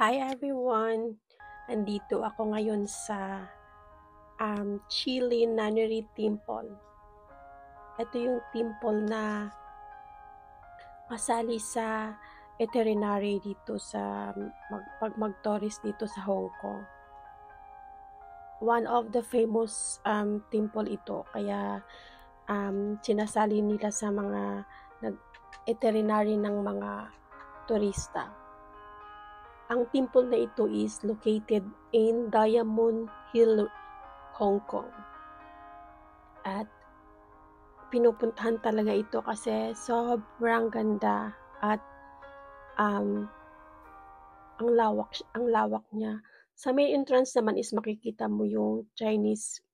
Hi everyone! Andito ako ngayon sa Chile Nunnery Temple. Ito yung temple na kasali sa itinerary dito sa pag mag-tourist dito sa Hong Kong. One of the famous temple ito, kaya sinasali nila sa mga itinerary ng mga turista. Ang temple na ito is located in Diamond Hill, Hong Kong. At pinupuntahan talaga ito kasi sobrang ganda at ang lawak niya. Sa main entrance naman is makikita mo yung Chinese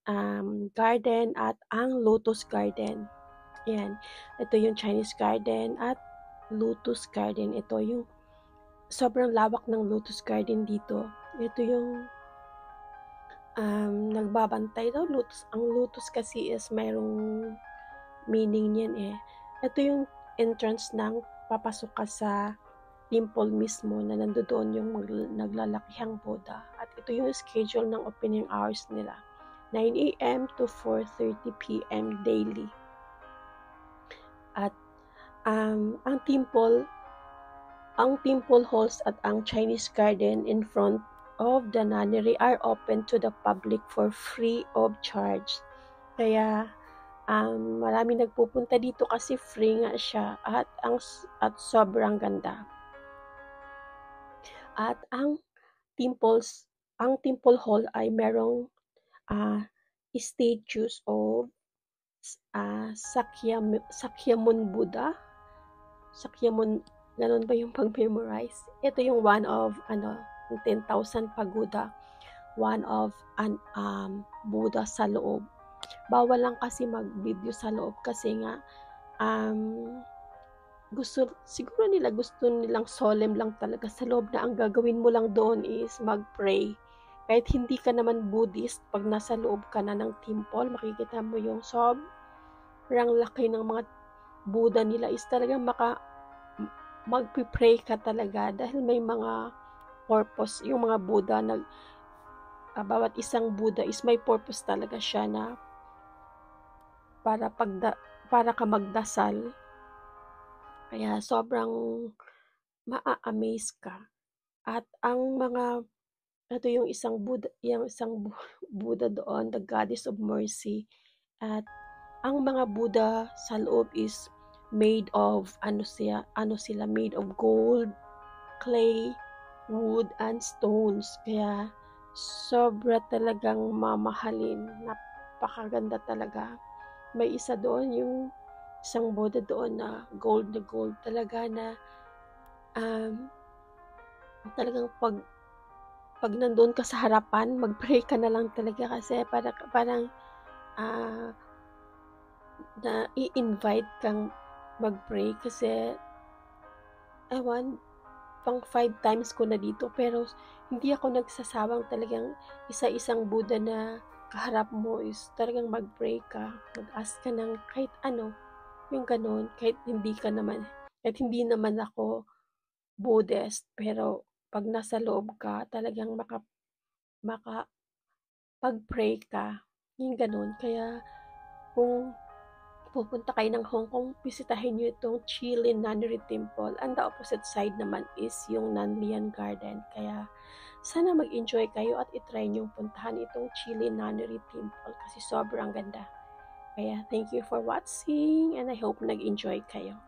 garden at ang Lotus Garden. Yan. Ito yung Chinese garden at Lotus Garden. Ito yung sobrang lawak ng Lotus Garden dito. Ito yung nagbabantay daw lotus. Ang lotus kasi is mayroong meaning niyan eh. Ito yung entrance ng papasok ka sa temple mismo na nandoon yung naglalakihang Buddha. At ito yung schedule ng opening hours nila. 9 a.m. to 4:30 p.m. daily. At ang temple halls at ang Chinese garden in front of the nunnery are open to the public for free of charge. Kaya marami nagpupunta dito kasi free nga siya at sobrang ganda. At ang temple hall ay merong statues of Sakyamuni Buddha. Sakyamuni, ganun ba yung pag-memorize? Ito yung one of 10,000 pagoda, one of Buddha sa loob. Bawal lang kasi mag-video sa loob kasi nga gusto nilang solemn lang talaga sa loob na ang gagawin mo lang doon is mag-pray. Kahit hindi ka naman Buddhist, pag nasa loob ka na ng temple, makikita mo yung sobrang laki ng mga Buddha nila is talagang magpipray ka talaga dahil may mga purpose. Yung mga Buddha, bawat isang Buddha is may purpose talaga siya na para ka magdasal. Kaya sobrang maa-amaze ka. At ito yung isang Buddha doon, the Goddess of Mercy. At ang mga Buddha sa loob is made of made of gold, clay, wood, and stones. Kaya sobra talagang mamahalin. Napakaganda talaga. May isa doon yung isang Buddha doon na gold talaga na talagang pag nandun ka sa harapan, mag-pray ka na lang talaga kasi parang na i-invite kang mag-pray kasi pang 5 times ko na dito pero hindi ako nagsasawang talagang isa-isang Buddha na kaharap mo is talagang mag-pray ka, mag-ask ka ng kahit ano, yung ganun, kahit hindi naman ako Buddhist, pero pag nasa loob ka, talagang pag-pray ka, yung ganun. Kaya kung pupunta kayo ng Hong Kong, bisitahin nyo itong Chile Nunnery Temple. And the opposite side naman is yung Nanlian Garden. Kaya sana mag-enjoy kayo at itry nyo puntahan itong Chile Nunnery Temple kasi sobrang ganda. Kaya thank you for watching and I hope nag-enjoy kayo.